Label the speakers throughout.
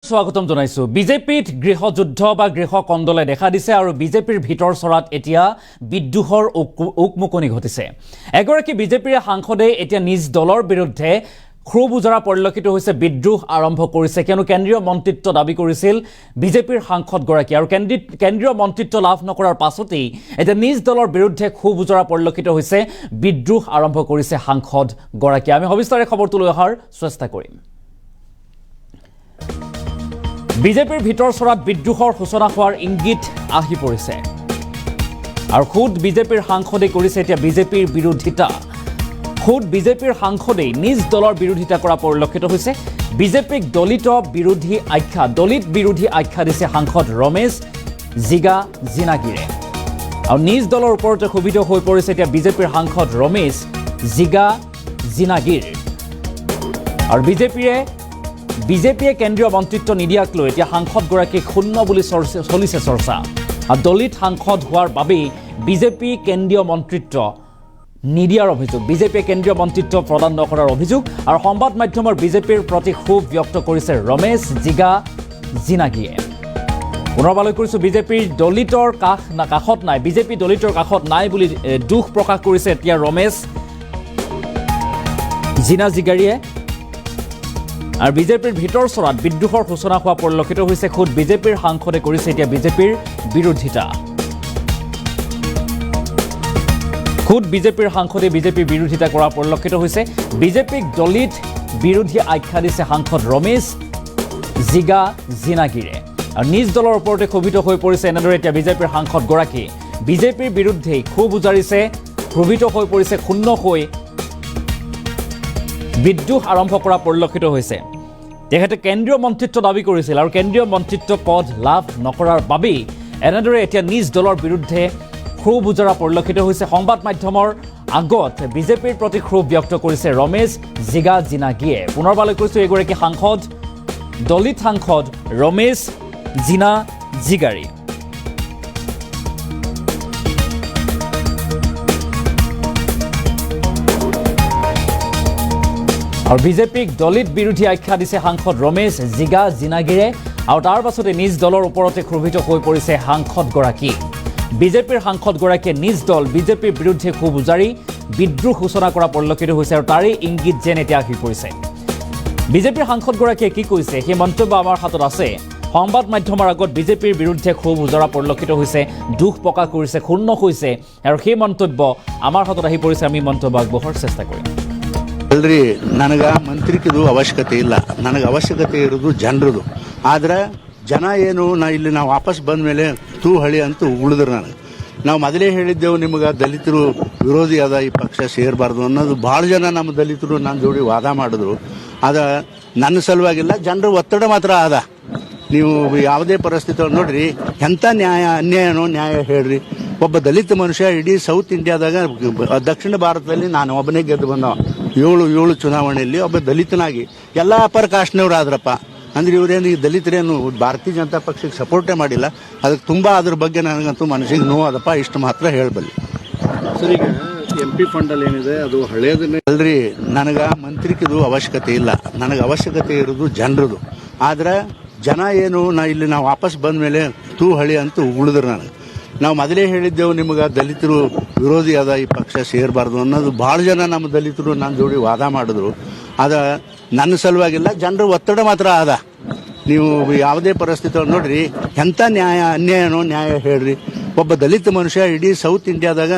Speaker 1: স্বাগতম জনাইছো বিজেপিত গৃহযুদ্ধ বা গৃহ কন্দলে দেখা দিছে আৰু বিজেপিৰ ভিতৰ চৰাত এতিয়া বিদ্ৰোহৰ উকমুকনি ঘটিছে এগৰাকী বিজেপিৰ সাংসদে এতিয়া নিজ দলৰ বিৰুদ্ধে ক্ষোভ উজৰা পৰিলক্ষিত হৈছে বিদ্ৰোহ আৰম্ভ কৰিছে কিয়নো কেন্দ্ৰীয় মন্ত্ৰিত্ব দাবী কৰিছিল বিজেপিৰ সাংসদ গৰাকী আৰু কেন্দ্ৰীয় মন্ত্ৰিত্ব লাভ নকৰাৰ পাছতেই এতিয়া নিজ দলৰ বিৰুদ্ধে ক্ষোভ উজৰা পৰিলক্ষিত হৈছে বিদ্ৰোহ আৰম্ভ কৰিছে সাংসদ গৰাকী আমি সবিস্তাৰে খবৰটো লৈ অহাৰ চেষ্টা কৰিম বিজেপিৰ ভিতৰ চৰাত বিদ্ৰোহৰ সূচনা হোৱাৰ ইংগিত আহি পৰিছে আৰু খুদ বিজেপিৰ সাংসদে কৰিছে এতিয়া বিজেপিৰ বিৰোধিতা খুদ বিজেপিৰ সাংসদে নিজ দলৰ বিৰোধিতা কৰা পৰিলক্ষিত হৈছে বিজেপিক দলিত বিৰোধী আখ্যা দিছে সাংসদ ৰমেশ জিগা জিনাগিৰে আৰু নিজ দলৰ ওপৰতে ক্ষোভিত হৈ পৰিছে এতিয়া বিজেপিৰ সাংসদ ৰমেশ জিগা জিনাগিৰ আৰু বিজেপিয়ে কেন্দ্ৰীয় মন্ত্ৰিত্ব নিদিয়াক লৈ এতিয়া সাংসদগৰাকী শূন্য বুলি চলিছে চৰ্চা আৰু দলিত সাংসদ হোৱাৰ বাবেই বিজেপি কেন্দ্ৰীয় মন্ত্ৰিত্ব নিদিয়াৰ অভিযোগ বিজেপিয়ে কেন্দ্ৰীয় মন্ত্ৰিত্ব প্ৰদান নকৰাৰ অভিযোগ আৰু সংবাদ মাধ্যমৰ বিজেপিৰ প্ৰতি ক্ষোভ ব্যক্ত কৰিছে ৰমেশ জিগা জিনাগিয়ে পুনৰবালৈ কৰিছোঁ বিজেপিৰ দলিতৰ কাষত নাই বিজেপি দলিতৰ কাষত নাই বুলি দুখ প্ৰকাশ কৰিছে এতিয়া ৰমেশ জিনাগিৰিয়ে আৰু বিজেপিৰ ভিতৰ চৰাত বিদ্ৰোহৰ সূচনা হোৱা পৰিলক্ষিত হৈছে খুদ বিজেপিৰ সাংসদে কৰিছে এতিয়া বিজেপিৰ বিৰোধিতা খুদ বিজেপিৰ সাংসদে বিজেপিৰ বিৰোধিতা কৰা পৰিলক্ষিত হৈছে বিজেপিক দলিত বিৰোধী আখ্যা দিছে সাংসদ ৰমেশ জিগা জিনাগিৰে আৰু নিজ দলৰ ওপৰতে ক্ষোভিত হৈ পৰিছে এনেদৰে এতিয়া বিজেপিৰ সাংসদগৰাকী বিজেপিৰ বিৰুদ্ধে ক্ষোভ উজাৰিছে ক্ষোভিত হৈ পৰিছে শূন্য হৈ বিদ্ৰোহ আৰম্ভ কৰা পৰিলক্ষিত হৈছে তেখেতে কেন্দ্ৰীয় মন্ত্ৰিত্ব দাবী কৰিছিল আৰু কেন্দ্ৰীয় মন্ত্ৰিত্ব পদ লাভ নকৰাৰ বাবেই এনেদৰে এতিয়া নিজ দলৰ বিৰুদ্ধে ক্ষোভ উজৰা পৰিলক্ষিত হৈছে সংবাদ মাধ্যমৰ আগত বিজেপিৰ প্ৰতি ক্ষোভ ব্যক্ত কৰিছে ৰমেশ জিগা জিনাগিয়ে পুনৰবালৈ কৈছোঁ এগৰাকী সাংসদ দলিত সাংসদ ৰমেশ জিনা জিগাৰী আৰু বিজেপিক দলিত বিৰোধী আখ্যা দিছে সাংসদ ৰমেশ জিগা জিনাগিৰে আৰু তাৰ পাছতে নিজ দলৰ ওপৰতে ক্ষোভিত হৈ পৰিছে সাংসদগৰাকী বিজেপিৰ সাংসদগৰাকীয়ে নিজ দল বিজেপিৰ বিৰুদ্ধে ক্ষোভ উজাৰি বিদ্ৰোহ সূচনা কৰা পৰিলক্ষিত হৈছে আৰু তাৰে ইংগিত যেন এতিয়া আহি পৰিছে বিজেপিৰ সাংসদগৰাকীয়ে কি কৈছে সেই মন্তব্য আমাৰ হাতত আছে সংবাদ মাধ্যমৰ আগত বিজেপিৰ বিৰুদ্ধে ক্ষোভ উজৰা পৰিলক্ষিত হৈছে দুখ প্ৰকাশ কৰিছে শূন্য হৈছে আৰু সেই মন্তব্য আমাৰ হাতত আহি পৰিছে আমি মন্তব্য আগবঢ়োৱাৰ চেষ্টা কৰিম
Speaker 2: ಅಲ್ರಿ ನನಗೆ ಮಂತ್ರಿಕಿದು ಅವಶ್ಯಕತೆ ಇಲ್ಲ ನನಗೆ ಅವಶ್ಯಕತೆ ಇರೋದು ಜನರದು ಆದ್ರೆ ಜನ ಏನು ಇಲ್ಲಿ ನಾವು ವಾಪಸ್ ಬಂದ ಮೇಲೆ ಹಳಿ ಅಂತ ಉಳಿದ್ರು ನನಗೆ ನಾವು ಮೊದಲೇ ಹೇಳಿದ್ದೆವು ನಿಮಗೆ ದಲಿತರು ವಿರೋಧಿ ಅದ ಈ ಪಕ್ಷ ಸೇರಬಾರ್ದು ಅನ್ನೋದು ಭಾಳ ಜನ ನಮ್ಮ ದಲಿತರು ನನ್ನ ಜೋಡಿ ವಾದ ಮಾಡಿದ್ರು ಆದ್ರೆ ನನ್ನ ಸಲುವಾಗಿಲ್ಲ ಜನರ ಒತ್ತಡ ಮಾತ್ರ ಅದ ನೀವು ಯಾವುದೇ ಪರಿಸ್ಥಿತಿ ನೋಡ್ರಿ ಎಂಥ ಅನ್ಯಾಯನೋ ನ್ಯಾಯ ಹೇಳ್ರಿ ಒಬ್ಬ ದಲಿತ ಮನುಷ್ಯ ಇಡೀ ಸೌತ್ ಇಂಡಿಯಾದಾಗ ದಕ್ಷಿಣ ಭಾರತದಲ್ಲಿ ನಾನು ಒಬ್ಬನೇ ಗೆದ್ದು ಬಂದವ ಏಳು ಚುನಾವಣೆಯಲ್ಲಿ ಒಬ್ಬ ದಲಿತನಾಗಿ ಎಲ್ಲ ಅಪರ ಕಾಸ್ಟ್ನವ್ರು ಆದ್ರಪ್ಪ ಅಂದ್ರೆ ಇವರೇನು ಈ ದಲಿತರೇನು ಭಾರತೀಯ ಜನತಾ ಪಕ್ಷಕ್ಕೆ ಸಪೋರ್ಟೇ ಮಾಡಿಲ್ಲ ಅದಕ್ಕೆ ತುಂಬಾ ಅದ್ರ ಬಗ್ಗೆ ನನಗಂತೂ ಮನಸ್ಸಿಗೆ ನೋವಾದಪ್ಪ ಇಷ್ಟು ಮಾತ್ರ ಹೇಳಬಲ್ಲೆ
Speaker 3: ಸರ್ ಈಗ MP ಫಂಡಲ್ಲಿ ಏನಿದೆ ಅದು ಹಳೆಯದನ್ನೇ
Speaker 2: ಅಲ್ರಿ ನನಗೆ ಮಂತ್ರಿಕಿದು ಅವಶ್ಯಕತೆ ಇಲ್ಲ ನನಗೆ ಅವಶ್ಯಕತೆ ಇರೋದು ಜನರದು ಆದ್ರೆ ಜನ ಏನು ಇಲ್ಲಿ ನಾವು ವಾಪಸ್ ಬಂದ ಮೇಲೆ ಹಳಿ ಅಂತ ಉಳಿದ್ರು ನನಗೆ ನಾವು ಮೊದಲೇ ಹೇಳಿದ್ದೆವು ನಿಮಗೆ ದಲಿತರು ವಿರೋಧಿ ಅದ ಈ ಪಕ್ಷ ಸೇರಬಾರ್ದು ಅನ್ನೋದು ಭಾಳ ಜನ ನಮ್ಮ ದಲಿತರು ನನ್ನ ಜೋಡಿ ವಾದ ಮಾಡಿದ್ರು ಆದ್ರೆ ನನ್ನ ಸಲುವಾಗಿಲ್ಲ ಜನರ ಒತ್ತಡ ಮಾತ್ರ ಅದ ನೀವು ಯಾವುದೇ ಪರಿಸ್ಥಿತಿ ನೋಡ್ರಿ ಎಂಥ ಅನ್ಯಾಯನೋ ನ್ಯಾಯ ಹೇಳ್ರಿ ಒಬ್ಬ ದಲಿತ ಮನುಷ್ಯ ಇಡೀ ಸೌತ್ ಇಂಡಿಯಾದಾಗ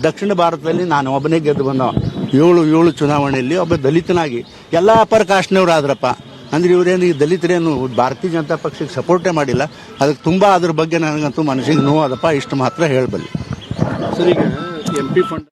Speaker 2: ದಕ್ಷಿಣ ಭಾರತದಲ್ಲಿ ನಾನು ಒಬ್ಬನೇ ಗೆದ್ದು ಬಂದವ ಏಳು ಚುನಾವಣೆಯಲ್ಲಿ ಒಬ್ಬ ದಲಿತನಾಗಿ ಎಲ್ಲ ಅಪರ ಕಾಸ್ಟ್ನವ್ರು ಆದ್ರಪ್ಪ ಅಂದ್ರೆ ಇವರೇನು ಈ ದಲಿತರೇನು ಭಾರತೀಯ ಜನತಾ ಪಕ್ಷಕ್ಕೆ ಸಪೋರ್ಟೇ ಮಾಡಿಲ್ಲ ಅದಕ್ಕೆ ತುಂಬಾ ಅದ್ರ ಬಗ್ಗೆ ನನಗಂತೂ ಮನಸ್ಸಿಗೆ ನೋವಾದಪ್ಪ ಇಷ್ಟು ಮಾತ್ರ ಹೇಳಬಲ್ಲೆ
Speaker 3: ಸರ್ ಈಗ MP ಫಂಡ್